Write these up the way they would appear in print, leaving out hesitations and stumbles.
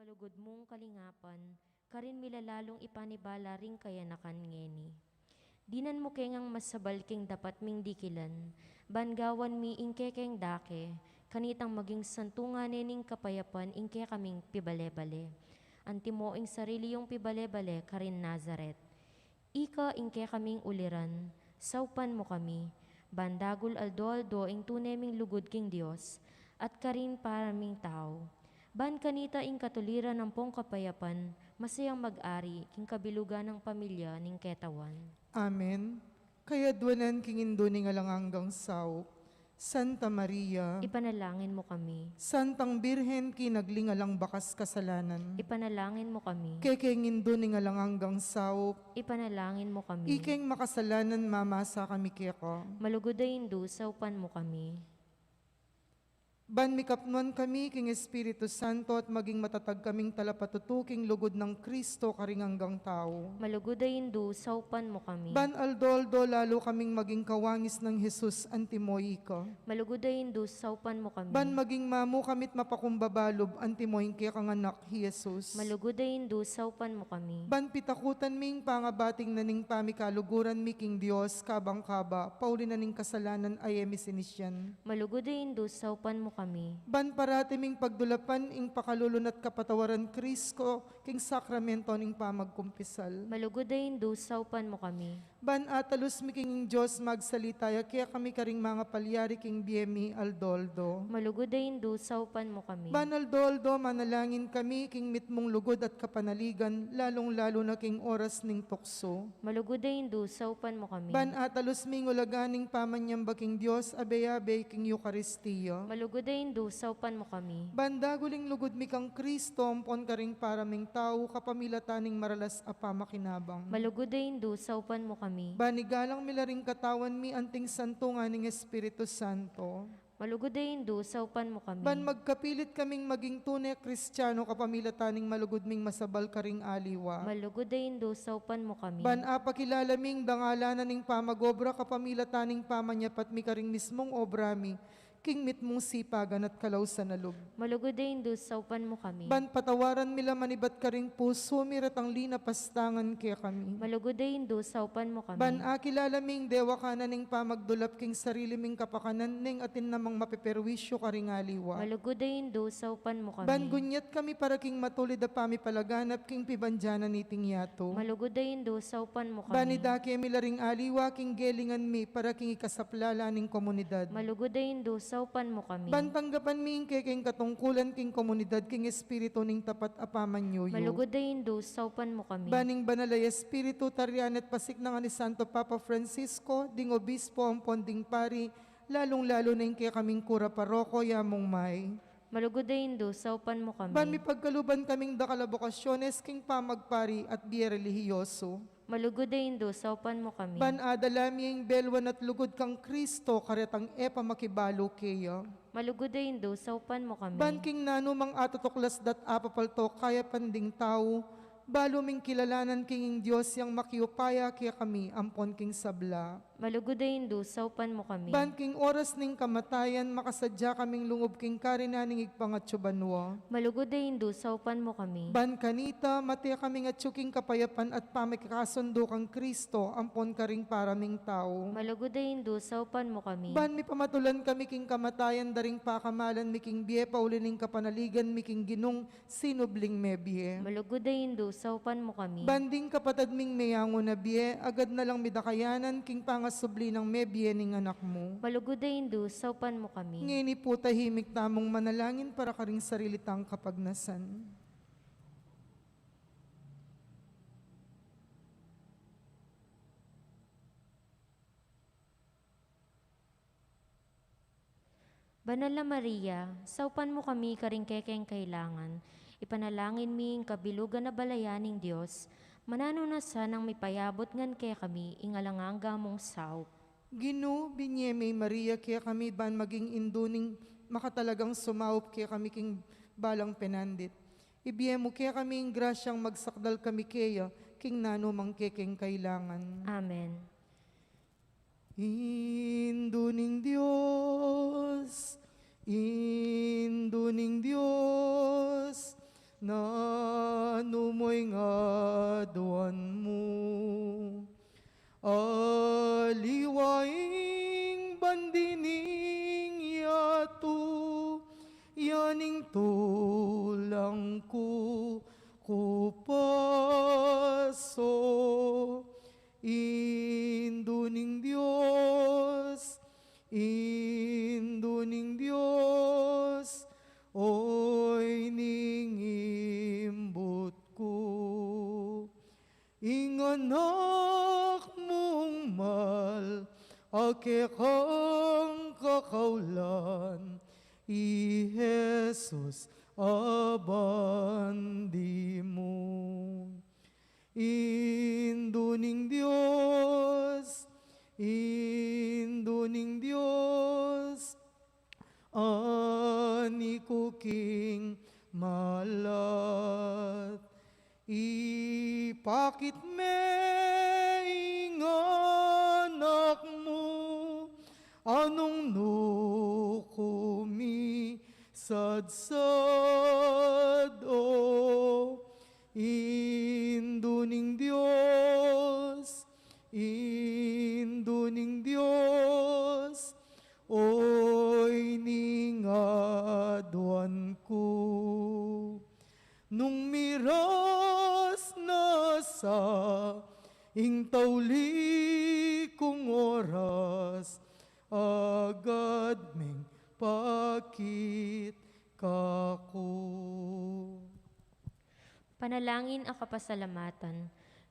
malugod mong kalingapan, karin milalalong ipanibala ring kayanakan ngeni. Dinan mo kengang masabal king dapat ming dikilan, bangawan mi ingke keng dake, kanitang maging santungan nening kapayapan ingke kaming pibale-bale. Antimo ing sarili yung pibale-bale karin Nazaret. Ika ingke kaming uliran, saupan mo kami, bandagul aldo-aldo ing tuneming lugod king Dios, at karin paraming tao. Ban kanita ing katuliran ng pong kapayapan, masayang mag-ari, king kabilugan ng pamilya ning ketawan. Amen. Kaya duwanan king indo ning alanganggang sao, Santa Maria, Ipanalangin mo kami. Santang Birhen kinaglingalang bakas kasalanan, Ipanalangin mo kami. kekeng indo ning alanganggang sao, Ipanalangin mo kami. ikeng makasalanan mamasa kami keko. Malugodayin do, saupan mo kami. Ban mikapnuan kami king Espiritu Santo at maging matatag kaming talapatutuking lugod ng Kristo karinganggang tao. Malugodayin do, saupan mo kami. Ban aldoldo lalo kaming maging kawangis ng Jesus antimoy ka. Malugodayin do, saupan mo kami. Ban maging mamu kamit mapakumbabalob antimoy kaya kang anak Jesus. Malugodayin do, saupan mo kami. Ban pitakutan ming pangabating naning pamikaluguran mi king Dios kabang kaba, pauli naning kasalanan ay emisinisyan. Malugodayin do, saupan mo kami. Ban parati ming pagdulapan ing pakalulun at kapatawaran Kristo king sakramento ning pamagkumpisal. Malugodayin do, saupan mo kami. Ban atalus mi king Diyos magsalitaya kaya kami karing mga palyari king biemi aldoldo. Malugodayin do, saupan mo kami. Ban aldoldo manalangin kami king mitmong lugod at kapanaligan lalong lalo na king oras ning tukso. Malugodayin do, saupan mo kami. Ban atalus ming ulaganing pamanyamba king Diyos abe-abe king Eucharistia. Malugodayin do, saupan mo kami. Bandaguling lugod mi kang Kristo, ampon karing paraming tao, kapamilataning maralas apa makinabang. Malugodayin do, saupan mo kami. Banigalang milaring katawan mi anting santungan ng Espiritu Santo. Malugodayin do, saupan mo kami. Ban magkapilit kaming maging tunay Kristiyano, kapamilataning malugod ming masabal karing aliwa. Malugodayin do, saupan mo kami. Ban apakilala ming dangalanan ning pamagobra, kapamilataning pamanyapat mi karing mismong obra mi, king mit mong sipagan at kalaw sa nalog. Malugodayin do, saupan mo kami. Ban patawaran mila manibat karing puso, mirat ang linapastangan kaya kami. Malugodayin do, saupan mo kami. Ban akilala ming dewa ka na ning pamagdulap king sarili ming kapakanan ning atin namang mapiperwisyo karing aliwa. Malugodayin do, saupan mo kami. Ban gunyat kami para king matulid a pami palaganap king pibanjana ni tingyato. Malugodayin do, saupan mo kami. Banidaki milaring aliwa king gelingan mi para king ikasaplala ning komunidad. Malugodayin do, saupan mo kami. Bantanggapan mi king katungkulan king komunidad king espiritu ning tapat apamanyoyo. Malugodayin do, saupan mo kami. Baning banalay espiritu tarian at pasik ng ni Santo Papa Francisco, ding obispo ang ponding pari, lalong-lalo na yung kaya kaming kura paroko, yamong may. Malugodayin do, saupan mo kami. Ban mi pagkaluban kaming dakalabokasyones, king pamagpari at biye relihiyoso. Malugodayin do, saupan mo kami. Ban adalaming belwan at lugod kang Kristo, karetang epa makibalo keya. Malugodayin do, saupan mo kami. Ban king nanumang atotuklas dat apapalto, kaya panding tao, balo ming kilalanan king Diyos yang makiupaya kaya kami, ampon king sabla. Malugodayin do, saupan mo kami. Ban king oras ning kamatayan, makasadya kaming lungob king karinaning igpangatsubanwa. Malugodayin do, saupan mo kami. Ban kanita, matya kaming atsuking kapayapan at pamikakasundo kang Kristo, ampon karing paraming tao. Malugodayin do, saupan mo kami. Ban mi pamatulan kami king kamatayan, daring pakamalan mi king biye, paulining kapanaligan mi king ginong sinubling me biye. Malugodayin do, saupan mo kami. Banding kapatad ming mayango na biye, agad na lang midakayanan, king pangasubli ng me biye ning anak mo. Malugodayin do, saupan mo kami. Ngini po tahimik tamong manalangin para karing sarilitang kapagnasan. Banal na Maria, saupan mo kami karing kekeng kailangan. Ipanalangin ming kabilugan na balayaning Diyos, manano na sanang may payabot ngan kaya kami, ingalanganga mong saup. Gino, binye may Maria, kaya kami ban maging induning makatalagang sumaup kaya kami king balang penandit. Ibiye mo kaya kaming grasyang magsakdal kami kaya, king nano mang kekeng kailangan. Amen. Induning Diyos, induning Diyos, na ku kupaso. Induning Diyos, oy ningimbot ko. Inganak mong mal, ake kang kakaulan, i Jesus abandi mo. Induning Diyos, ani ko king malat. Ipakit me inganak mo, anong nukumi sadsad o. Induning Diyos, oy ningadwan ko. Nung miras na sa ingtawli kong oras, agad ming pakit kako. Panalangin ang kapasalamatan.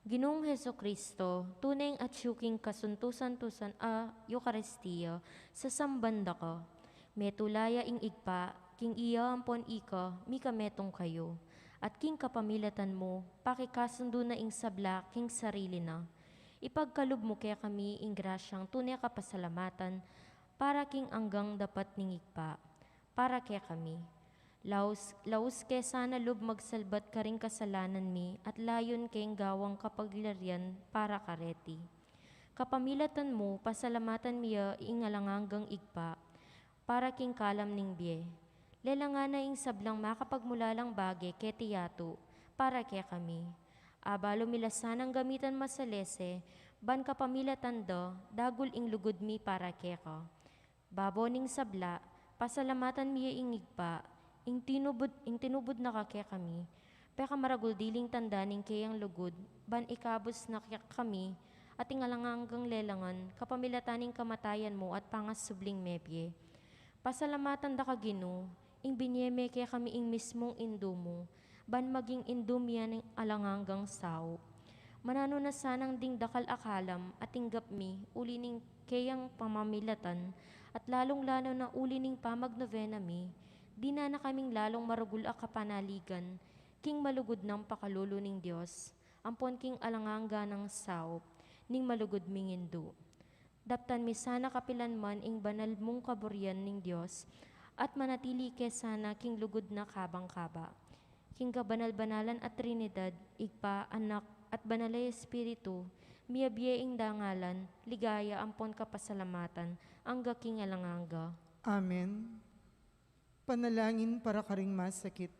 Ginoong Heso Kristo, tunay at syuking kasuntusan-tusan a Eucharistia sa sambanda ko. Metulaya ing igpa, king iya ampon ika, mi kametong kayo. At king kapamilatan mo, pakikasundo na ing sabla, king sarili na. Ipagkalub mo kaya kami ing grasyang tunay kapasalamatan, para king anggang dapat ningigpa, para kaya kami. Laus ke sana lub magsalbat ka rin kasalanan mi, at layon keng gawang kapaglarian para kareti. Kapamilatan mo, pasalamatan miya ingalanganggang igpa, para king kalam ning biye. Lelangan na ing sablang makapagmulalang bage ke tiyato, para kaya kami. Abalo milasanang gamitan masalese, ban kapamilatan do, dagul ing lugod mi para kaya ka. Babo ning sabla, pasalamatan miya ing igpa, ing tinubod na kakya kami, peka maragul diling tandaning kayang lugod, ban ikabos na kaya kami, at ingalanganggang lelangan, kapamilataning kamatayan mo at pangasubling mepye. Pasalamatan da ka Ginoo, ing binyeme kaya kami ing mismong indo mo, ban maging indo miya ng alanganggang sao. Manano na sanang ding dakal akalam at tinggap mi, uli ning kayang pamamilatan, at lalong-lalo na uli ning pamagnovena mi, di na kaming lalong marugul a kapanaligan, king malugod ng pakalulu ning Diyos, ampon king alanganga ng sao, ning malugod ming indo. Daptan mi sana kapilan man ing banal mong kaburyan ning Diyos, at manatili ke sana king lugod na kabang-kaba. King kabanal-banalan at Trinidad, igpa, anak, at banalay Espiritu, miyabiyaing dangalan, ligaya ampon kapasalamatan, angga king alanganga. Amen. Panalangin para karing masakit.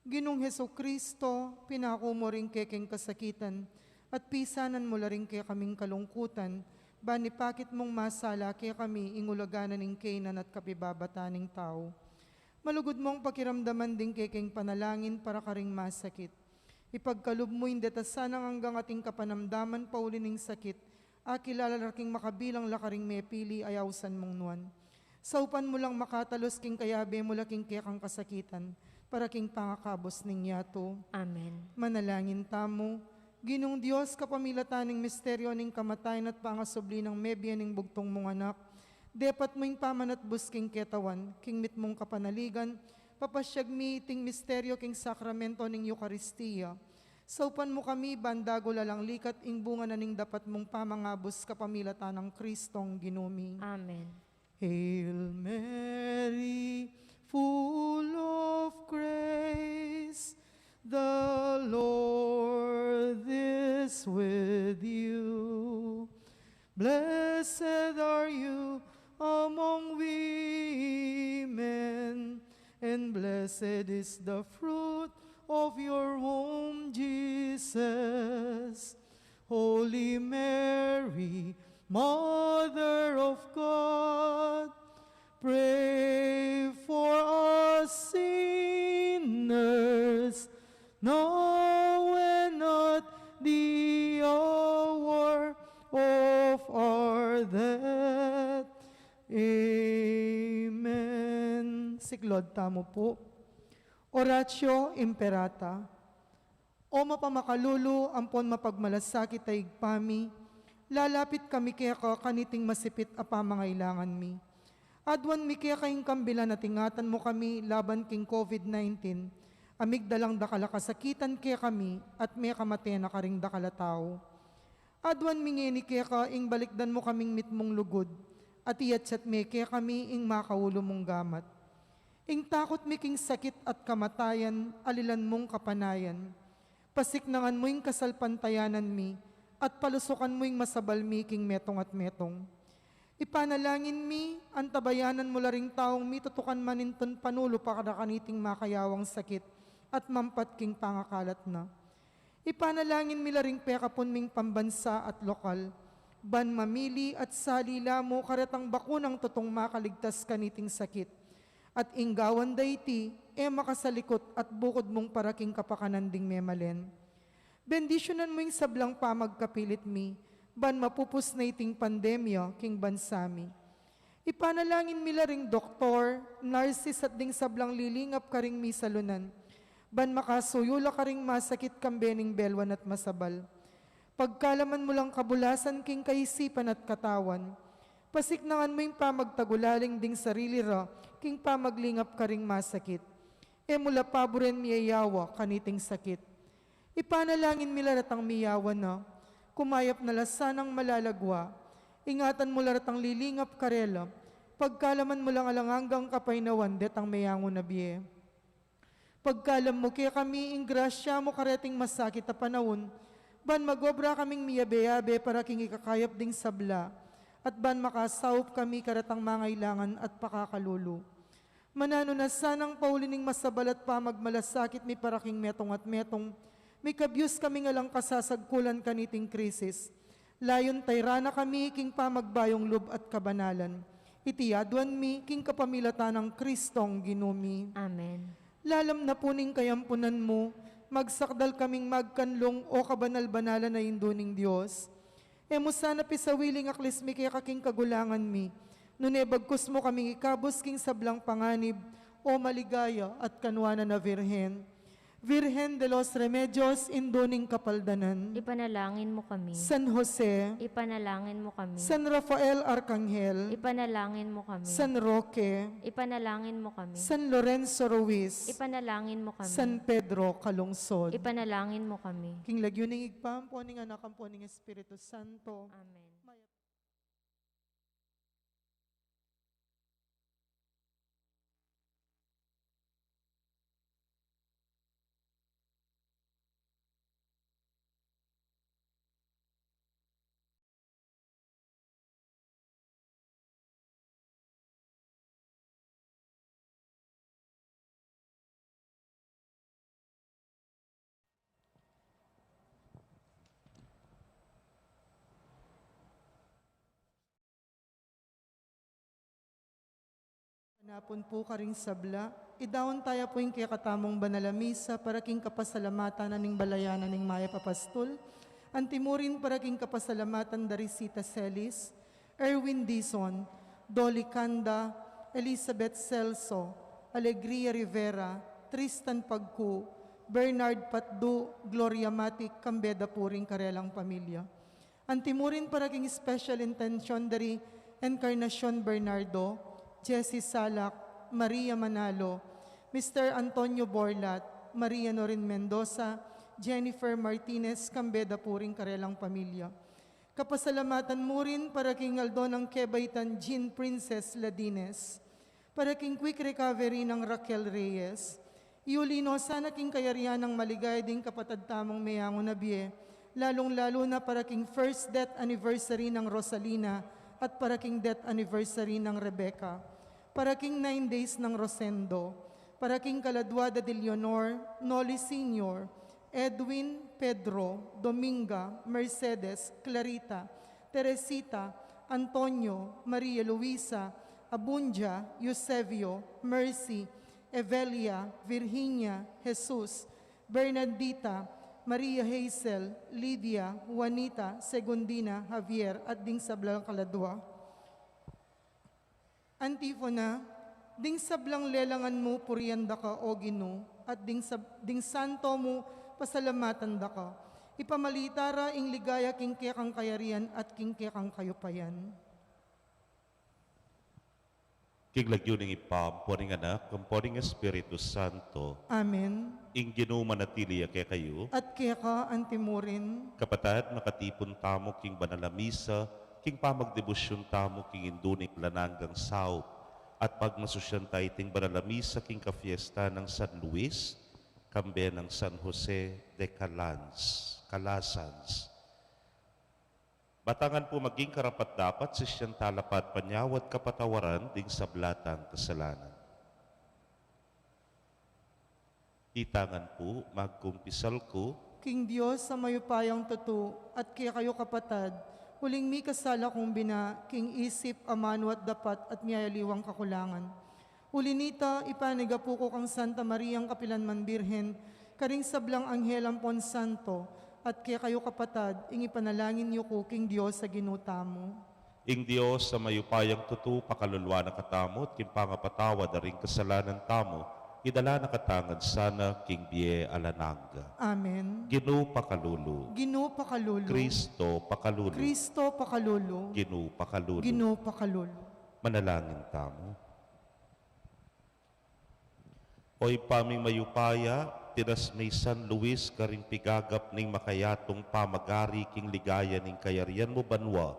Ginong Heso Kristo, pinako mo rin kekeng kasakitan, at pisanan mo la rin kaya kaming kalungkutan, banipakit mong masala kaya kami ingulaganan ng kainan at kapibabataning tao. Malugod mong pakiramdaman din kekeng panalangin para karing masakit. Ipagkalub mo indetasanang hanggang ating kapanamdaman pauli ng sakit, akilala laking makabilang lakaring mepili ayawsan mong nuan. Saupan mo lang makatalos king kayabe mo laking kekang kasakitan, para king pangakabos ning yato. Amen. Manalangin tamo, Ginong Diyos, kapamilataning misteryo ning kamatayan at pangasubli ng mebya ning bugtong mong anak, depat mo ing pamanatbus king ketawan, king mit mong kapanaligan, papasyag mi ting misteryo king sakramento ning Eucharistia. Saupan mo kami, bandago lalang likat, ing bunga na ning dapat mong pamangabos kapamilatan ng Kristong ginumi. Amen. Hail Mary, full of grace, the Lord is with you. Blessed are you among women, and blessed is the fruit of your womb, Jesus. Holy Mary, Mother of God, pray for us sinners, siklod tamo po. Oratio imperata. O mapamakalulu, ampon mapagmalasakit ay igpami, lalapit kami kaya ka kaniting masipit apa mangailangan mi. Adwan mi kaya kaing kambila na tingatan mo kami laban king COVID-19, amigdalang dakala kasakitan kaya kami at may kamate na karing dakala tao. Adwan mi ngeni kaya ka ing balikdan mo kaming mitmong lugod, at iyatsat mi kaya kami ing makaulo mong gamat. Ing takot mi king sakit at kamatayan, alilan mong kapanayan. Pasiknangan mo ing kasalpantayanan mi, at palusukan mo ing masabal mi king metong at metong. Ipanalangin mi, antabayanan mo laring taong mi, tutukan maninton panulo pa kadakaniting makayawang sakit, at mampat king pangakalat na. Ipanalangin mi laring pekapon ming pambansa at lokal, ban mamili at salila mo karatang bakunang tutong makaligtas kaniting sakit. At inggawan dayti, makasalikot at bukod mong paraking kapakanan ding memalen. Bendisyonan mo yung sablang pamagkapilit mi, ban mapupus na iting pandemya king bansami. Ipanalangin mi laring doktor, nurses at ding sablang lilingap karing mi salunan, ban makasuyula karing masakit kambening belwan at masabal. Pagkalaman mo lang kabulasan king kaisipan at katawan, pasiknangan mo yung pamagtagulaling ding sarili ra, king pamaglingap karing masakit. Mula paboren miyayawa kaniting sakit. Ipanalangin mi laratang miyawa na, kumayap na lasanang malalagwa, ingatan mo laratang lilingap karela, pagkalaman mo lang alanganggang kapainawan detang mayango na biye. Pagkalam mo kaya kami ing grasya mo kareting masakit na panahon, ban magobra kaming miyabe-yabe para king ikakayap ding sabla, at ban makasawop kami karatang mangailangan at pakakalulu. Manano na sanang paulining masabalat pa magmalasakit mi paraking metong at metong, may kabyus kami nga lang kasasagkulan kaniting krisis. Layon tayrana kami king pamagbayong lub at kabanalan. Itiyadwan mi king kapamilatan ng Kristong ginumi. Amen. Lalam na puning kayampunan mo, magsakdal kaming magkanlong o kabanal-banalan na induning Diyos. Mo sana pisawiling aklis mi kaya kaking kagulangan mi, nunebagkus mo kaming ikabos king sablang panganib, o maligaya at kanwana na Virhen. Virhen de los Remedios, induning kapaldanan. Ipanalangin mo kami. San Jose, Ipanalangin mo kami. San Rafael Arcangel, Ipanalangin mo kami. San Roque, Ipanalangin mo kami. San Lorenzo Ruiz, Ipanalangin mo kami. San Pedro Calungsod. Ipanalangin mo kami. King lagyuning igpam po ning anak po ning Espiritu Santo. Amen. Napon po karing sabla, idawon tayo po yung kaya katamong banalamisa para king kapasalamatan na ning balayanan ning Maya Papastol, antimurin para king kapasalamatan Darisita Celis, Erwin Dizon, Dolly Canda, Elizabeth Celso, Alegria Rivera, Tristan Pagku, Bernard Patdu, Gloria Matic, Kambeda Puring Karelang Pamilya. Antimurin para king special intention dari Encarnacion Bernardo, Jessie Salak, Maria Manalo, Mr. Antonio Borlat, Maria Norin Mendoza, Jennifer Martinez, Kambeda Puring Karelang Pamilya. Kapasalamatan mo rin para king Aldo ng Kebaitan Jean Princess Ladines, para king quick recovery ng Raquel Reyes. Iulino sana king kayarihan ng maligay ding kapatad tamang mayango na biye, lalong-lalo na para king first death anniversary ng Rosalina at para king death anniversary ng Rebecca, para king 9 days ng Rosendo, para king Caladwada de Leonor, Noli Sr., Edwin, Pedro, Dominga, Mercedes, Clarita, Teresita, Antonio, Maria Luisa, Abunja, Eusebio, Mercy, Evelia, Virginia, Jesus, Bernardita, Maria Hazel, Lydia, Juanita, Segundina, Javier, at ding sablang Kaladwa. Antifona, Ding sablang lelangan mo, purianda ka, o Ginoo, at ding santo mo, pasalamatan da ka. Ipamalitara ing ligaya kingkekang kayarian at kingkekang kayupayan. Kiglagyo ng ipampuning anak, kampuning Espiritu Santo, Amen. ing Ginoo manatili kay kayo, At keka antimurin, kapatad makatipon tamo king banalamisa, king pamagdebosyon tamo king indunik lananggang sao, at pagmasusyan tayo ting banalamisa king kafiesta ng San Luis, kambe ng San Jose de Calasans. Batangan po maging karapat-dapat sa siyang talapat panyawat kapatawaran ding sablatang kasalanan. Itangan po, magkumpisal ko, King Diyos sa mayupayang tutu, at kaya kayo kapatad, huling mi kasala kong bina, king isip, amano at dapat at miyayaliwang kakulangan. Ulinita, ipaniga po ko kang Santa Mariang Kapilanman Birhen, karing sablang Anghelang Pon Santo, at kaya kayo kapatad, ing ipanalangin niyo ko, King Diyos sa ginutamo. ing Diyos sa mayupayang tutu, pakalulwa na katamot, kimpangapatawa da ring kasalanan tamo, idala na katangad sana, king Bie Alananga. Amen. Ginoo pakalulu, Ginoo pakalulu. Kristo pakalulu, Kristo pakalulu. Ginoo pakalulu. Ginoo pakalulu. Manalangin tamo. Oy paming mayupaya, tiras may San Luis karing pigagap ning makayatong pamagari king ligaya ning kayarian mo banwa,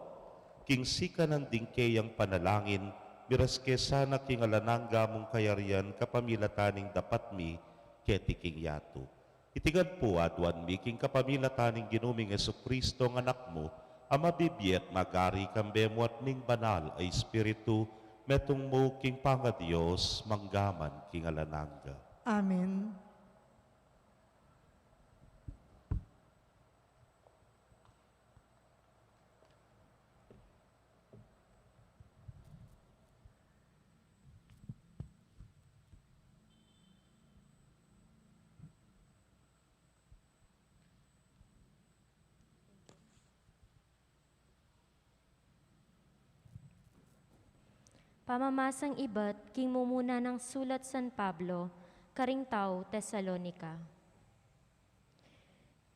king sika ng dingkeyang panalangin, miras kesana king alanangga mong kayarian kapamilataning dapat mi, keti king yato. Itigad po adwan mi king kapamilataning ginuming Jesucristo ng anak mo, ama bibiyet magari kambemo at ning banal ay Espiritu, metong mo king pangadiyos, manggaman king alanangga. Amen. Pamamasang iba't king mumuna ng sulat San Pablo, karing tao Tesalonika.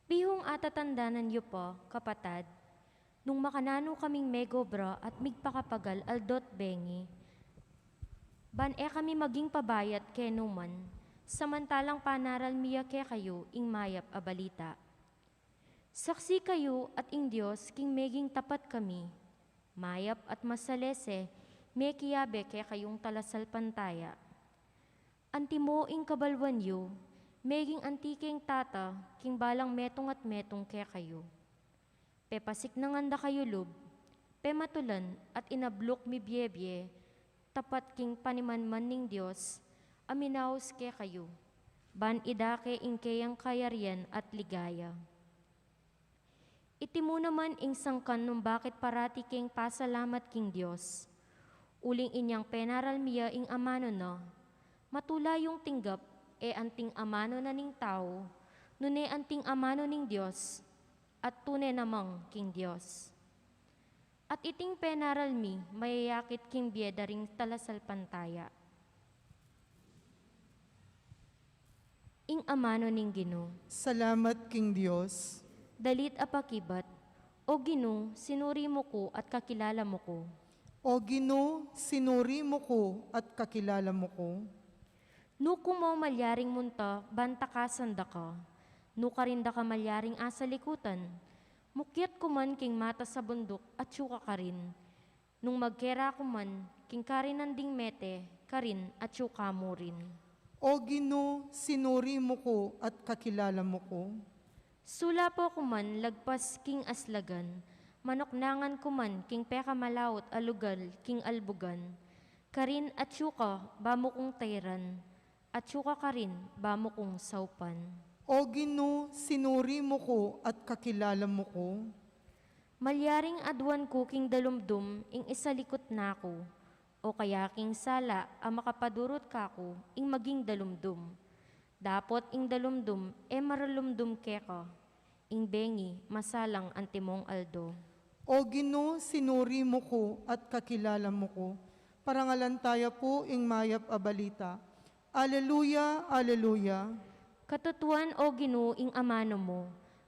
Bihong atatandanan niyo po, kapatad, nung makanano kaming megobra at migpakapagal aldot bengi, ban kami maging pabayat kenuman, samantalang panaral miya ke kayo ing mayap a balita. Saksi kayo at ing Diyos king meging tapat kami, mayap at masalese, may kiyabe kaya kayong talasal pantaya. Antimo ing kabalwan yu, meging antikeng tata, king balang metong at metong kaya kayo. Pepasik na nganda kayo lub, pematulan at inablok mi biebye, tapat king panimanman ning Diyos, aminaos kaya kayo, ban idake ing kayang kayarian at ligaya. Iti mo naman ing sangkan nung bakit parati king pasalamat king Diyos. Uling inyang penaral miya ing amano na, matula yung tinggap anting amano na ning tao, nune anting amano ning Diyos, at tunay namang king Diyos. At iting penaral mi, mayayakit king bieda ring talasal pantaya. Ing amano ning Ginoo. Salamat, King Diyos. Dalit apakibat, o Ginoo, sinuri mo ko at kakilala mo ko. O Ginoo, sinuri mo ko at kakilala mo ko. Nuko mo malyaring munta, bantakasan da ka. Nuka rin da ka malyaring asa likutan. Mukyat ko man king mata sa bundok at syuka ka rin. Nung magkera ko man, king karinan ding mete, karin at syuka mo rin. O Ginoo, sinuri mo ko at kakilala mo ko. Sula po ko man, lagpas king aslagan, manoknangan ko man, king peka malawot alugal, king albugan. Karin at syuka, bamo kong tayran, at syuka ka rin, bamo kong saupan. O Ginoo, sinuri mo ko at kakilala mo ko. Malyaring adwan ko king dalumdum, ing isalikot na ko, o kaya king sala, ang makapadurot ka ko, ing maging dalumdum. Dapot ing dalumdum, maralumdum keka, ing bengi, masalang antimong aldo. O Ginoo, sinuri mo ko at kakilala mo ko. parangalan tayo po ing mayap a balita. Aleluya, aleluya. Katutuan o Ginoo ing amano mo,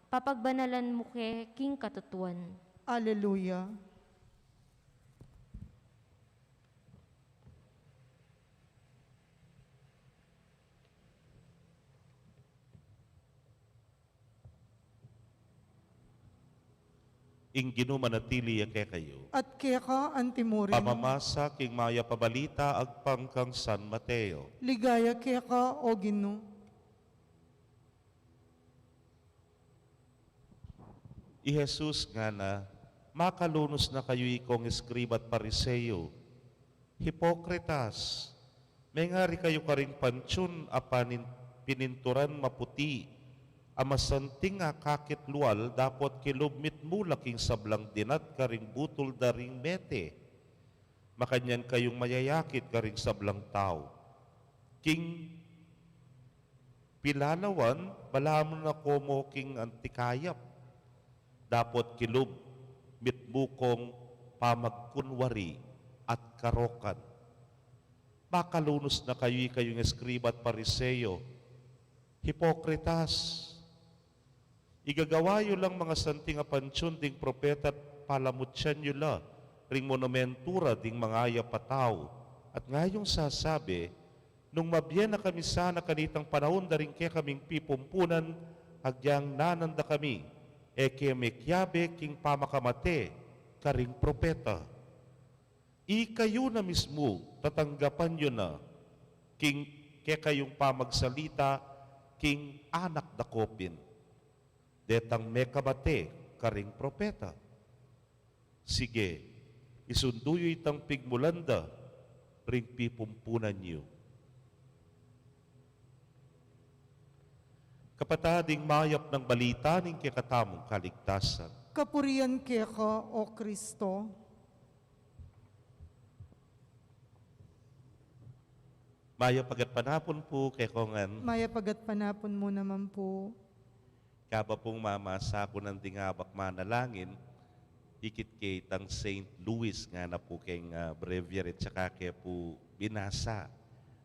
papagbanalan mo king katutuan. Aleluya. Ing ginumanatili ke kayo. At kaya ka antimurin. Pamamasa king maya pabalita agpang kang San Mateo. Ligaya kaya ka o Ginoo. I Jesus nga na, makalunos na kayo ikong eskriba at pariseyo. Hipokritas, may ngari kayo karing pansyon apanin pininturan maputi. Amasanting nga kakit lual, dapat kilubmit mula king sablang dinat karing butol daring mete. Makanyan kayong mayayakit karing sablang tao. King pilalawan, balamon na komo king antikayap. Dapat kilub mitbukong pamagkunwari at karokan. Makalunos na kayong eskriba at pariseyo. Hipokritas, igagawayo lang mga santing apansyon ding propeta at palamutyan nyo la, ring monumentura ding mga ayapataw. At ngayong sasabi, nung mabyan na kami sana kanitang panahon, daring kaya kaming pipumpunan, hagyang nananda kami, eke mekyabe king pamakamate, karing propeta. Ikayo na mismo, tatanggapan nyo na, king kaya kayong pamagsalita, king anak da kopin. Detang mekamate, karing propeta. Sige, isunduyo itang pigmulanda, ring pipumpunan niyo. Kapatading mayap ng balita ning kikatamong kaligtasan. Kapurian kaya ka o Kristo. Mayap pagat panapon po kay Kongan. Maya pagat panapon mo naman po. Kaba pong mamasa ko ng dingabak manalangin, ikit kay tang St. Louis nga na po kay breviary tsaka kay po binasa.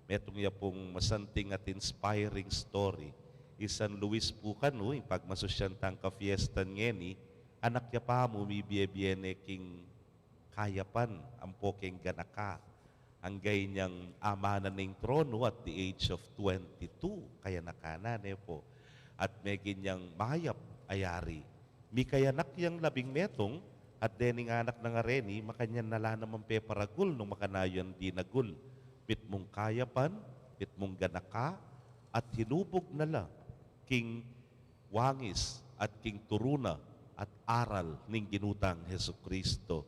Metong ya pong masanting at inspiring story. Isan Luis po kanu, pagmasusyan tang ka-fiesta ngeni, anak ya pa mo mibiye-biyene king kayapan, ang po king ganaka. Ang ganyang amanan ng trono at the age of 22, kaya nakanane po. At may ganyang mayap ayari. Mi kayanak yang labing metong at dening anak ng areni, makanyan nala naman pe paragul nung makanayan di nagul. Bit mong kayapan, bit mong ganaka, at hinubog nala king wangis at king turuna at aral ning ginutang Hesu Kristo.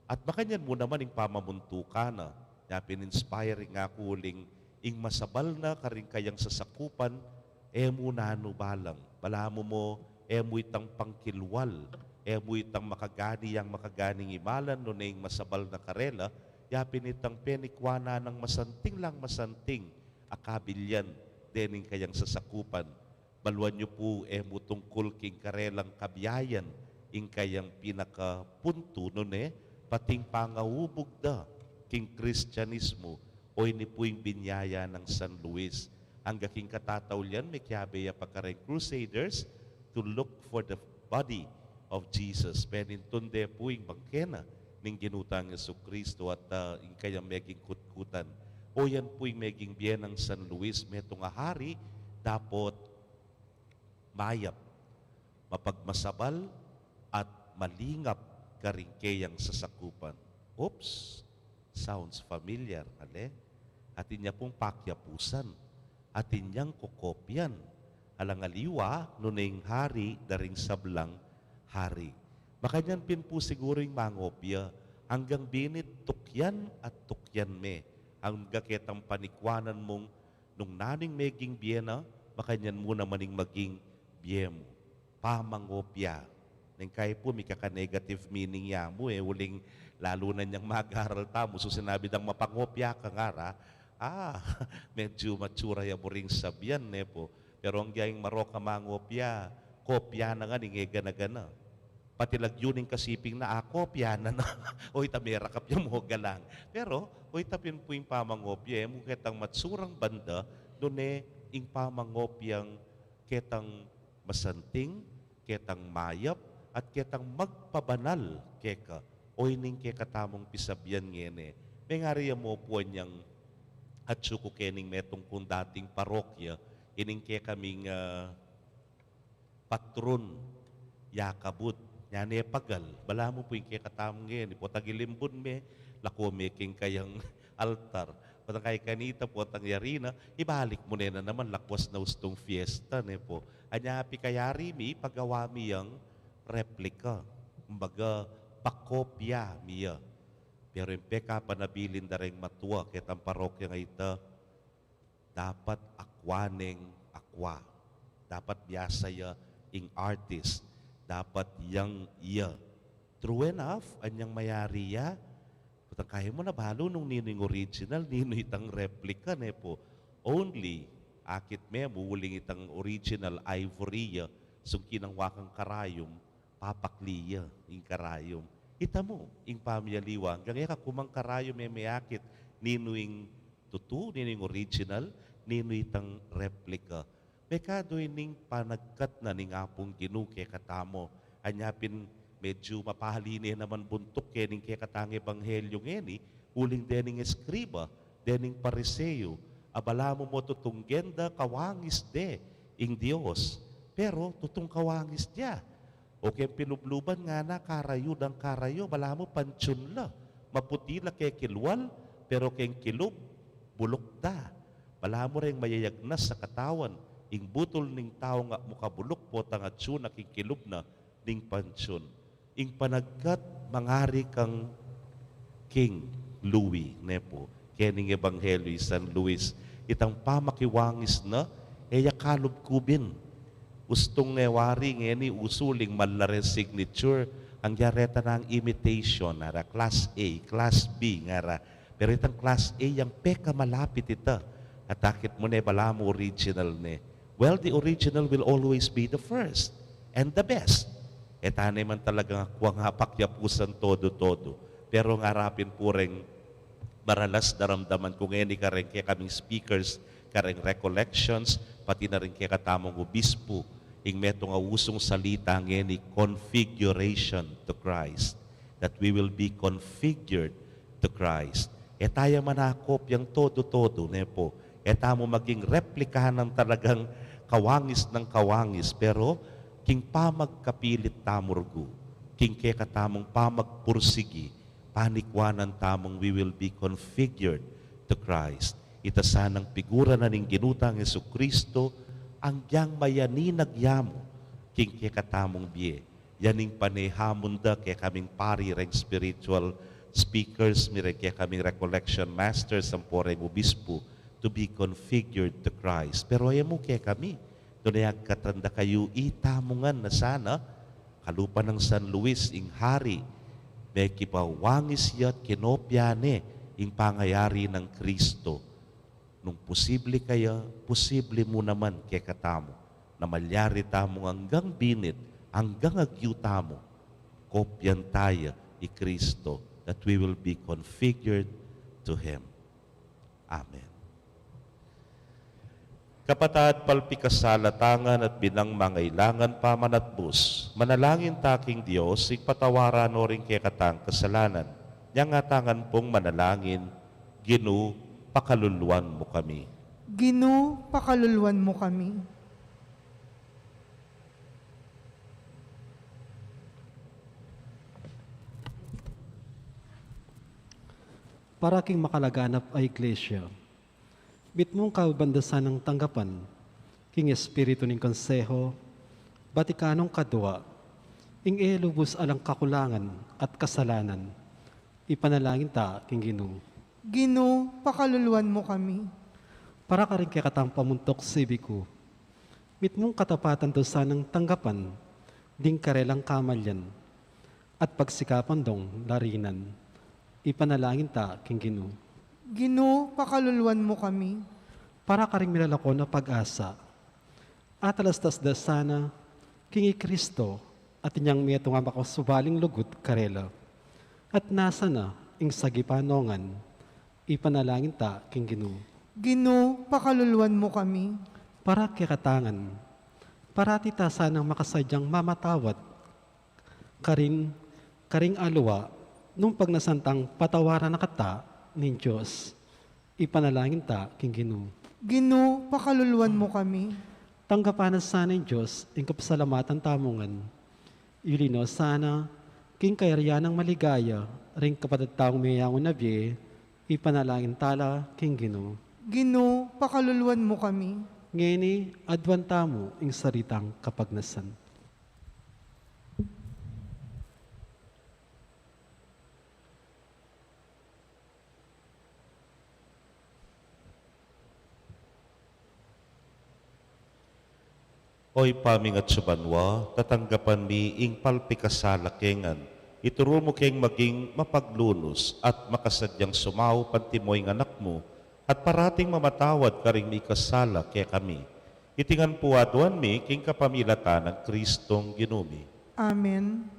At makanyan mo naman ing pamamuntukana, na pininspiring nga kuling ing masabal na karing kayang sasakupan, emu nano balang. Balamo mo, emu itang pangkilwal, emu itang makagani yang makaganing imalan no na masabal na karela, yapin itang penikwana ng masanting lang masanting, akabilyan, dening kayang sasakupan. Baluan nyo po, emu tungkol king karelang kabiyayan, ing kayang pinakapunto no pating pangahubog da, king Kristyanismo, o ini po yung binyaya ng San Luis. Ang gaking katataulian, may kiyabeya pagkareng Crusaders to look for the body of Jesus. Penintunde po yung bangkena ning ginutang Yesu Kristo at yung kayang meging kutkutan. O yan po yung meging biyen ng San Luis, metong ahari, dapat mayap, mapagmasabal at malingap karingkeyang sasakupan. Oops, sounds familiar, ale? Atin niya pong pakyapusan. Atin niyang kokopyan. Alangaliwa, nuning hari, daring sablang hari. Makanyan pin po siguro yung mangopya, hanggang binit tukyan at tukyan me. Ang gaketang panikwanan mong nung naning meging biyena, makanyan mo namaning maging biyemo. Pamangopya. Nang kaya po, may kaka-negative meaning ya mo uling lalo na niyang mag-aral tamo. So sinabi dang mapangopya ka nga medyo matsura ya mo ring sabihan po. Pero ang gayang maroka mangopya, kopya na nga, ningega na gana. pati lagyuning kasiping na akopya na na, oy tamera kapya mo galang. Pero, oy tapin po yung pamangopya, mo ketang matsurang banda, doon ing pamangopyang ketang masanting, ketang mayap, at ketang magpabanal keka, oy ning kekatamong pisabyan ngene. May ngariya mo po niyang at suko kening metong kung dating parokya, ining ke kaming patron, yakabut, yan pagal. Bala mo po yung kekatamong ngayon, po tagilimbun me, lako me king kayang altar. Patang kay kanita po, tang yarina, ibalik mo na naman, lakwas na ustong fiesta, ne po. Anyapi kayari mi, pagawa mi yung replika. Kumbaga, pakopya miya. Pero yung peka panabilin na rin matuwa, kitang parokya nga ita, dapat akwaneng akwa. Dapat biyasaya ing artist. Dapat yang iya. True enough, anyang mayari ya. Putang kaya mo na balo nung nino yung original, nino itang replica ne po. Only, akit me, muling itang original ivory ya, sungkin ang wakang karayom, papakliya ing karayom. Ita mo, ing pamiyaliwang, kaya ka kumang karayom may akit, nino yung tutu, nino yung original, nino itang replica. Pekado ining panagkat na ning apong ginuke katamo. Anyapin medyo mapahalini naman buntok kening kaya katang ebanghelyo ngeni, uling dening eskriba, dening pariseo, abala mo tutong genda kawangis de, ing Dios. Pero tutong kawangis dia. O kaya pinubluban nga na karayo ng karayo, bala mo pansyon la. Maputi la kaya kilwal, pero kaya kilub, bulok da. Bala mo rin mayayagnas sa katawan, ing butol ning tao nga mukabulok po tangatsyon na kikilub na ning pansyon. Ing panagkat mangari kang King Louis, nepo, kening Ebanghelyo San Luis, itang pamakiwangis na, eya kalub kubin. Ustong newari ngeni usuling malare signature, ang yareta ng imitation, nara, class A, class B, ngara. Pero itang class A, yung peka malapit ita. At akit mo ne, bala mo original ne. Well, the original will always be the first and the best. Etane man talagang kuwang hapakyapusan todo-todo. Pero ngarapin po rin maralas daramdaman kung ngeni ka rin kaya kaming speakers, kareng recollections, pati na rin kaya katamong obispo, ing meto nga usong salita ngeni configuration to Christ. That we will be configured to Christ. E tayo manakop yung todo-todo, nepo. E tamo maging replikahan ng talagang kawangis ng kawangis, pero king pamagkapilit tamurgu, king kaya katamong pamagpursigi, panikwanan tamong we will be configured to Christ. Ita sanang figura na ning ginutang Jesucristo, ang diyang mayani nagyamo, king kaya katamong biye. Yaning panehamon da kaya kaming pari reng spiritual speakers, mire kaya kaming recollection masters, ang poreng obispo, to be configured to Christ. Pero ayaw mo kaya kami, doon ay katanda kayo, itamungan na sana, kalupa ng San Luis, ing hari, may kipawangis yat kinopyane, ing pangayari ng Kristo. Nung posible kaya, posible mo naman kaya katamo, na malyari tamo hanggang binit, hanggang agyu tamo, kopyan tayo i Kristo, that we will be configured to Him. Amen. Kapatad, palpikasalatangan at binang mangailangan pamanatbus, manalangin taking Diyos, ipatawaran o rin kaya katang kasalanan. Yang atangan pong manalangin, Ginu, pakaluluan mo kami. Ginu, pakaluluan mo kami. Para king makalaganap ay iglesia, bit mong kabandasan ng tanggapan, king espiritu ning konseho, Batikanong kadua, ing elubos alang kakulangan at kasalanan, ipanalangin ta king Ginoo. Ginu, pakaluluan mo kami. Para ka rin kaya katang pamuntok sibiku, bit mong katapatan dosa ng tanggapan, ding karelang kamalyan, at pagsikapan dong larinan, ipanalangin ta king Ginoo. Ginu, pakaluluan mo kami. Para ka rin milalako na pag-asa, at alastas dasana, kingi Kristo, at inyang miyato nga makasubaling lugut karela. At nasa na ing sagipanongan, ipanalangin ta king Ginoo. Ginoo, pakaluluwan mo kami. Para kikatangan, parati ta sanang makasadyang mamatawad, karing aluwa, nung pagnasantang patawaran na kata nin Diyos, ipanalangin ta king Ginoo. Ginoo, pakaluluwan mo kami. Tanggapanan sana ng Diyos, ing kapasalamatan tamungan. Ilino sana, king kayaryan ng maligaya, ring kapatataong mayangon na biye, ipanalangin tala king Ginoo. Ginoo, pakaluluwan mo kami. Ngeni, adwanta mo ing saritang kapagnasan. Oy paming at subanwa, tatanggapan mi ing palpikasala kengan. Ituro mo keng maging mapaglunos at makasadyang sumaw pantimoy ng anak mo at parating mamatawad ka ring mi kasala kaya kami. Itingan puwaduan mi king kapamilatan ng Kristong Ginumi. Amen.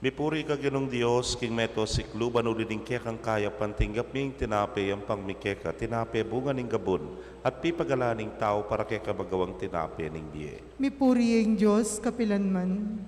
Mipuri ka ginong Diyos, king meto sikluban ulining kekang kaya pantinggap ming tinape ang pangmikeka, tinape bunga ning gabon, at pipagalaning tao para kay kabagawang tinape ning biye. Mipuri ang Diyos, kapilanman.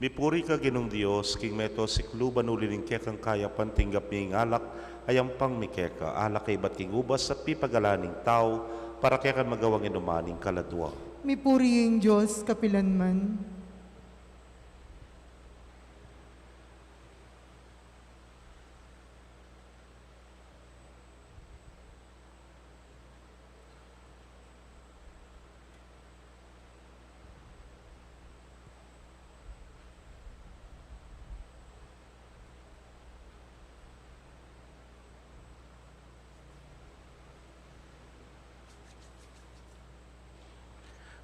Mipuri ka ginong Diyos, king meto sikluban ulining kekang kaya pantinggap ming alak, ayang pangmikeka, alak kay bating ubas at pipagalaning tao, para kaya kan magawang inumaning kaladwa. Mipuri ang Diyos, kapilanman.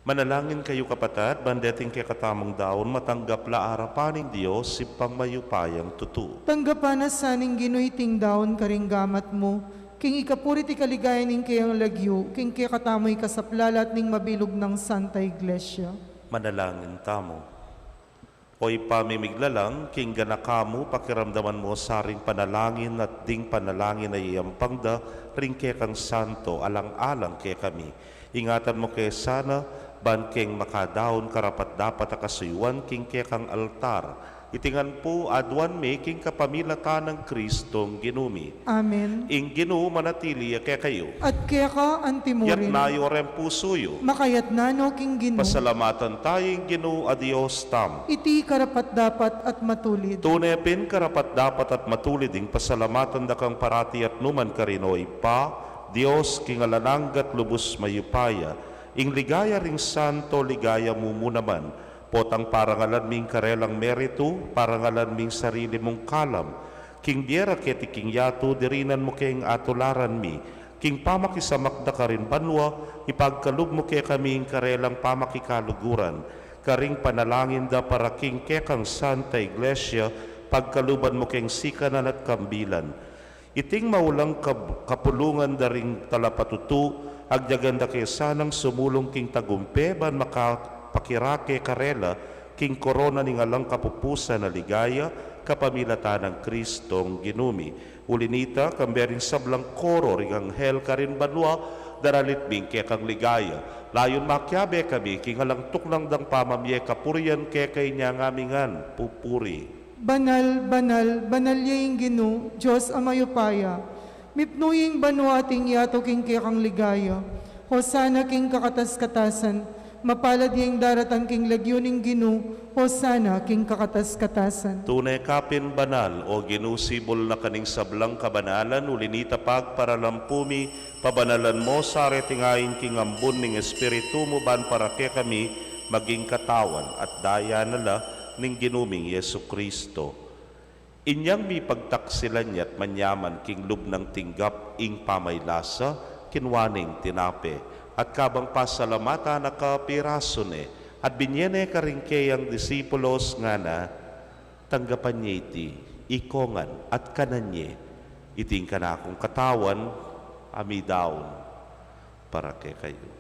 Manalangin kayo kapatid, bandeting kay katamang daon, matanggap la arapaning Diyos, si pangmayupayang tutu. Tanggapan na saning Ginoy ting daon karing gamat mo, king ikapuri ti kaligayan ning kayang lagyo, king kaya katamoy kasaplalat ning mabilog ng Santa Iglesia. Manalangin tamo. Oy pamimiglalang, king ganakamu, pakiramdaman mo saring panalangin at ding panalangin ay iampangda, ring kekang santo, alang-alang kay kami. Ingatan mo kay sana, ban keng makadaon karapat dapat akasuyuan king kekang altar. Itingan po adwan me king kapamilatan ng Kristong Ginumi. Amen. Ing Ginoo manatili kay kayo. At kaya ka Yat antimurin, nayo rem pusuyo. makayat nano king Ginoo, Pasalamatan tayong Ginoo a Dios tam. iti karapat dapat at matulid. Tunepin karapat dapat at matulid ing pasalamatan da kang parati at numan karinoy pa, Dios king alananggat lubos mayupaya, ing ligaya ring santo ligaya mumunaman, potang parangalan ming karelang merito, parangalan ming sarili mong kalam, king biera keti king yato, dirinan mo king atularan mi, king pamakisamakda ka rin banwa, ipagkalub mo kay kaming karelang pamakikaluguran, karing panalangin da para king kekang Santa Iglesia, pagkaluban mo king sikanan at kambilan. Iting maulang kapulungan daring talapatutu, agyaganda kay sanang sumulong king tagumpe, ban makapakirake karela, king korona ning alang kapupusan na ligaya, kapamilatan ng Kristong Ginumi. Ulinita, kamberin sablang koro, ring anghel karin banwa, daralit bing kekang ligaya. Layon makyabe kami, king alang tuklang dang pamamye kapurian kekay niya ngamingan, pupuri. Banal, banal, banal yaing Gino, Diyos amayupaya. Mipnuying banwa ating yato king kang ligaya. Hosana king kakatas-katasan, mapalad yung daratan king lagyuning Gino, Hosana king kakatas-katasan. Tunay kapin banal o ginusibol na kaning sablang kabanalan ulinita pagparalampumi pabanalan mo sa retingayin king ambun ning espiritu mo ban para ke kami maging katawan at daya nala ning ginuming Yesu Kristo. Inyang mi pagtaksilan niya't manyaman king lub ng tinggap ing pamaylasa kinwaning tinape at kabang pasalamata na kapirason at binyene karingke ang disipulos nga na tanggapan niya iti ikongan at kananye iting kanakong katawan amidaon para ke kayo.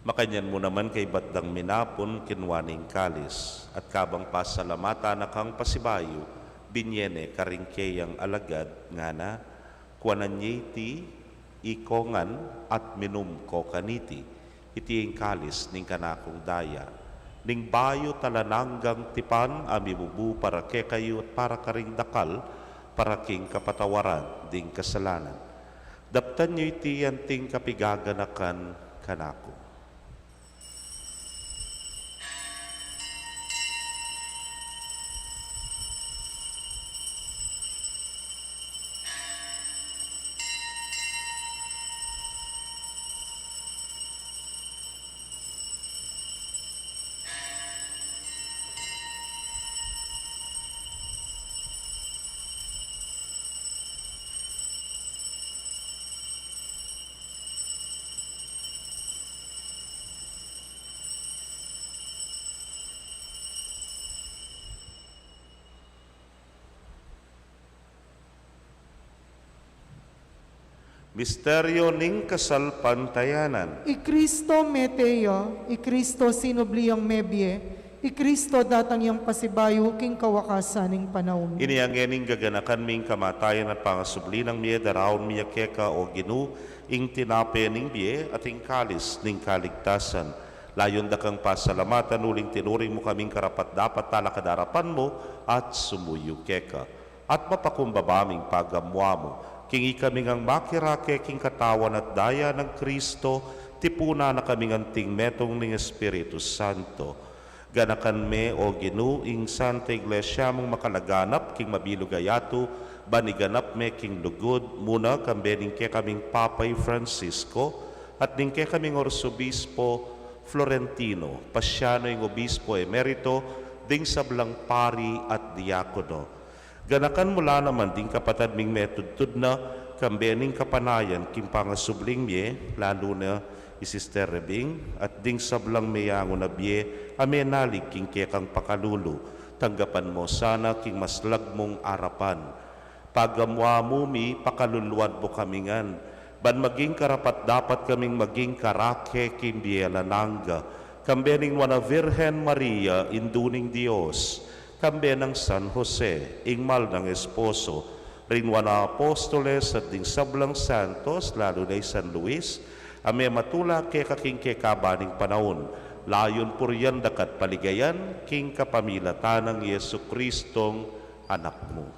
Makanyan mo naman kay batdang minapon kinwaning kalis at kabang pasalamata na kang pasibayo binyene karingkeyang alagad nga na kuananyeti ikongan at minum ko kaniti itiing kalis ning kanakong daya ning bayo talananggang tipan amibubu para ke kayo at para karing dakal para king kapatawaran ding kasalanan daptan nyo iti yanting kapigaganakan kanako. Misteryo ning kasalpantayanan. I Kristo meteya, I Kristo sinubliyang mebye, I Kristo datang yang pasibayo king kawakasan ning panahon. Iniangening gaganakan ming kamatayan at pangasubli ng miye daraon miya keka o ginu ing tinape ning biye at ing kalis ning kaligtasan. Layon da kang pasalamatan uling tinuring mo kaming karapat dapat talakadarapan mo at sumuyo keka. At mapakumbabaming pagamwa mo. Kingi kaming ang makirake king katawan at daya ng Kristo, tipuna na kaming anting metong ng Espiritu Santo. Ganakan me o ginuing Santa Iglesia mong makalaganap king mabilugayato, baniganap me king lugod, muna kambening ke kaming Papay Francisco, at ning ke kaming Orsobispo Florentino, pasyano yung Obispo Emerito, ding sablang pari at diakono. Ganakan mula naman ding kapatad ming metudtud na kambening kapanayan kim pangasubling miye, lalo na isister Rebing, at ding sablang mayango na biye, amenalig king kekang pakalulu, tanggapan mo sana king maslag mong arapan. Pagamwa mumi, pakaluluan mo kamingan, ban maging karapat dapat kaming maging karake king bielananga, kambening wana Virgen Maria, induning Diyos, kambe ng San Jose, ingmal ng esposo, rinwa na apostoles at ding sablang santos, lalo na San Luis, ame matula ke kaking kekabaning panahon, layon puryan dakat paligayan, king kapamilatan ng Yesu Kristong anak mo.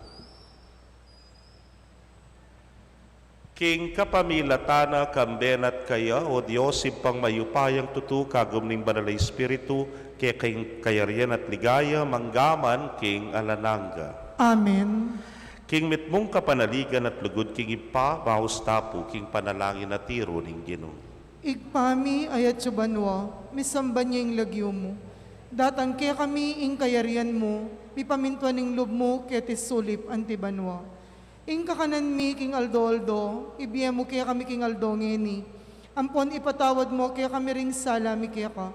King kapamilatana kambenat kaya o Diyos impang mayupayang tutu kagum ning banal na Espiritu kaya king kayarian at ligaya manggaman king alananga. Amen. King mitmong kapanaligan at lugod king ipa bahus tapu king panalangin at tiro ning Ginoo. Igpami ayat subanwa, misamba niya yung lagyo mo. Datan kaya kami ing kayarian mo, mipamintuan ning loob mo kaya tisulip antibanwa. Inka kanan mi king Aldo, ibiyem mo kaya kami king Aldo ngeni. Ampon ipatawad mo kaya kami ring sala mi kaya ka.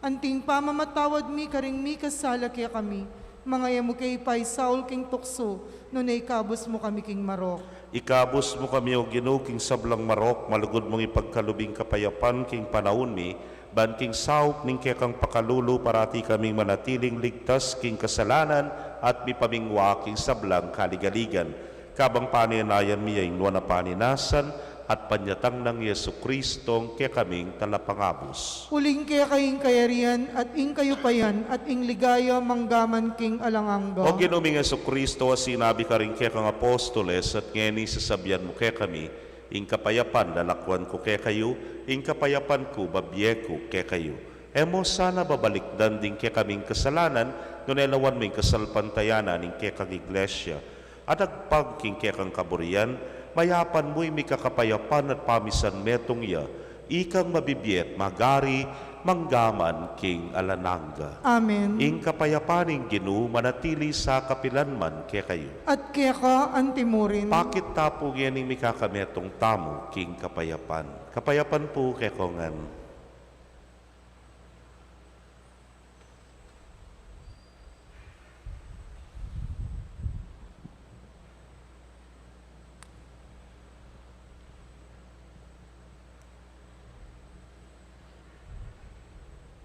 Anting pamamatawad mi karing mi kasala kaya kami. Mga mo kay pay Saul king tukso, nunay kabos mo kami king Marok. Ikabos mo kami o Ginoo king sablang Marok, malugod mong ipagkalubing kapayapan king panahon mi, ban king saup ning kekang pakalulu parati kaming manatiling ligtas king kasalanan at mipamingwa king sablang kaligaligan. Kabang paninayan mi ay na paninasan at panyatang ng Yesu Kristong kaya kaming talapangabos. Uling kaya kaying kayarian at ing kayo payan at ing ligaya manggaman king alangangga. O Ginoong Yesu Kristo, sinabi ka rin kaya kang apostoles at ngeni sasabihan mo kaya kami, ing kapayapan lalakwan ko kaya kayo, ing kapayapan ko babiye ko kaya kayo. Emo sana babalikdan din kaya kaming kasalanan, nunelawan mo yung kasalpantayanan ing kaya kang iglesia. At agpagking kaya kang kaburian, mayapan mo'y may kakapayapan at pamisan metong ya, ikang mabibiyet, magari, manggaman, king alananga. Amen. Ing kapayapaning Ginoo, manatili sa kapilanman kaya kayo. At kaya ka antimurin. Pakit tapo yan may kakametong tamo, king kapayapan. Kapayapan po kaya kongan.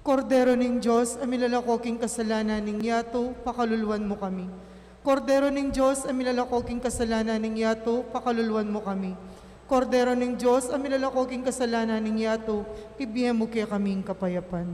Kordero ning Diyos, amilalakoking kasalanan ning yato, pakaluluwan mo kami. Kordero ning Diyos, amilalakoking kasalanan ning yato, pakaluluwan mo kami. Kordero ning Diyos, amilalakoking kasalanan ning yato, ibigay mo kaya kaming kapayapan.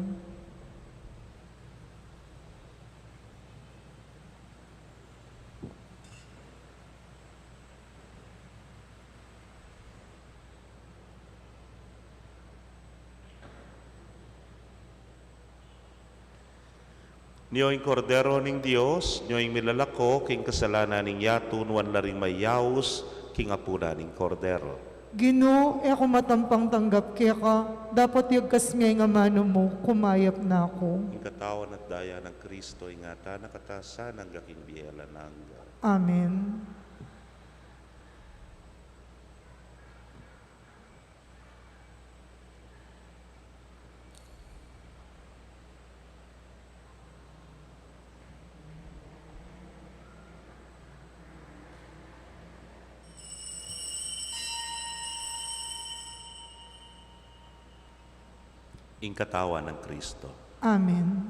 Niyo'y kordero ning Dios, niyo'y milalako, king kasalanan ning yato, nuwan laring mayaus, king apuna ning kordero. Ginoo, ako matampang tanggap kaya ka, dapat yagkas nga mano mo, kumayap na ako. Ing katawan at daya ng Kristo, ingata nakatasan ang gaking biyela nangga. Amen. Ing katawan ng Kristo. Amen.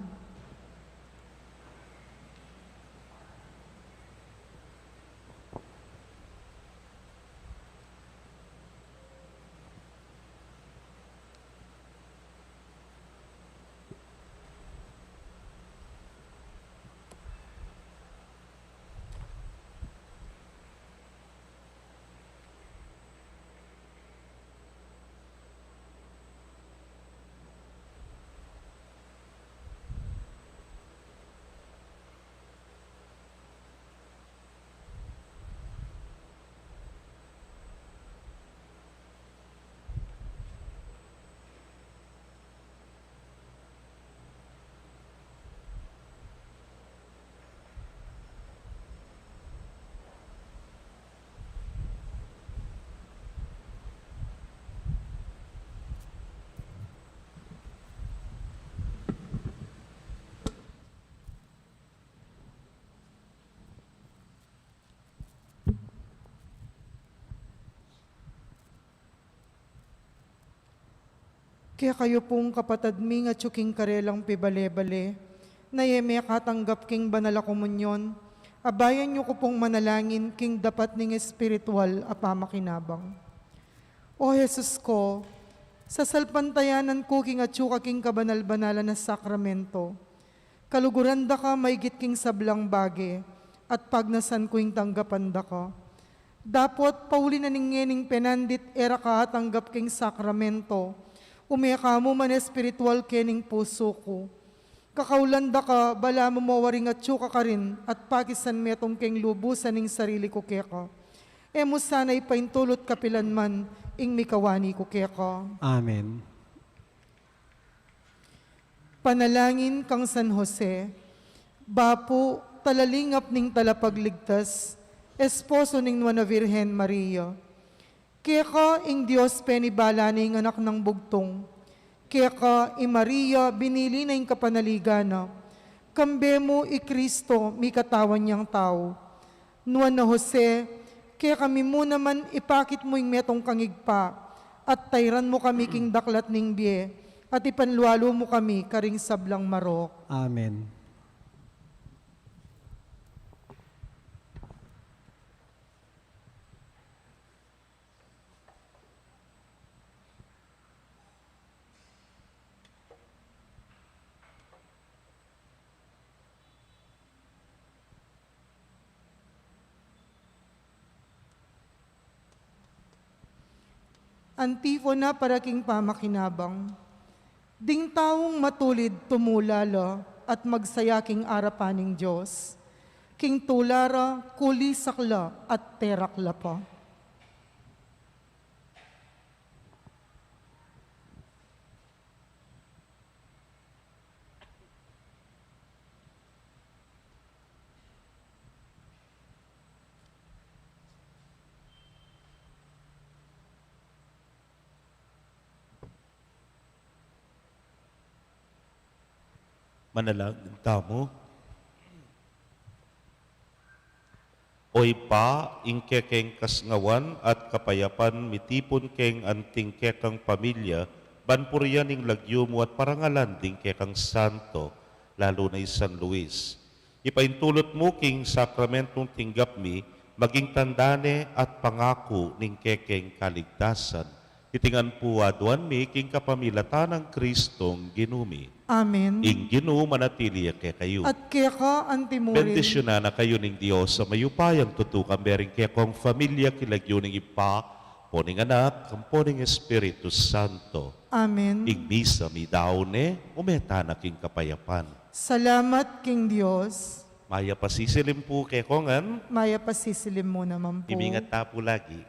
Kaya kayo pong kapatad mi nga tsuking karelang pibale-bale, na yeme katanggap king banala komunyon, abayan nyo ko pong manalangin king dapat ning espiritual apamakinabang. O Jesus ko, sa salpantayanan ko king atsuka king kabanal-banalan na sakramento, kaluguran da ka maigit king sablang bage, at pagnasan ko ing tanggapan da ka. Dapot pauli na ning penandit era ka tanggap king sakramento, umeka mo man espiritual kening puso ko. Kakaulanda ka, bala mo mawaring at tsuka ka rin, at pakisan metong keng lubusan ning sarili ko keka. Emo sana'y paintulot kapilan man, ing mikawani ko keka. Amen. Panalangin kang San Jose, bapo talalingap ning talapagligtas, esposo ning na Virhen Maria. Kaya ka, ing Diyos penibala ning anak ng bugtong. Kaya ka, Maria, binili na ing kapanaligana. Kambe mo, Kristo, mi katawan niyang tao. Nuan na Jose, kaya kami mo naman ipakit mo ing metong kangigpa, at tayran mo kami king daklat ning biye, at ipanlualo mo kami karing sablang marok. Amen. Antifona para king pamakinabang. Ding taong matulid tumulala at magsayaking arapaning Diyos. King tulara, kulisakla at terakla pa. Manalangin tamo. Oy pa, ingke keng kasngawan at kapayapan mitipon keng anting kekang pamilya, banpuryan ing lagyo mo at parangalan ding kekang santo, lalo na San Luis. Ipaintulot mo king sakramentong tinggap mi, maging tandane at pangako ning kekeng kaligtasan. Itingan po aduan mi king kapamilatan ng Kristong ginumi. Amen. Ing Ginoo manatili kay kayo. At kaya ka, antimurin. Bendisyonan na kayo ning Dios sa mayupayang tutukan bering kaya kong familia kilagyo ning ipa, poning anak, kamponing Espiritu Santo. Amen. Ing misa mi daone, umeta na king kapayapan. Salamat, King Diyos. Maya pasisilim po kay kongan, Maya pasisilim mo naman po. imingat tapo lagi.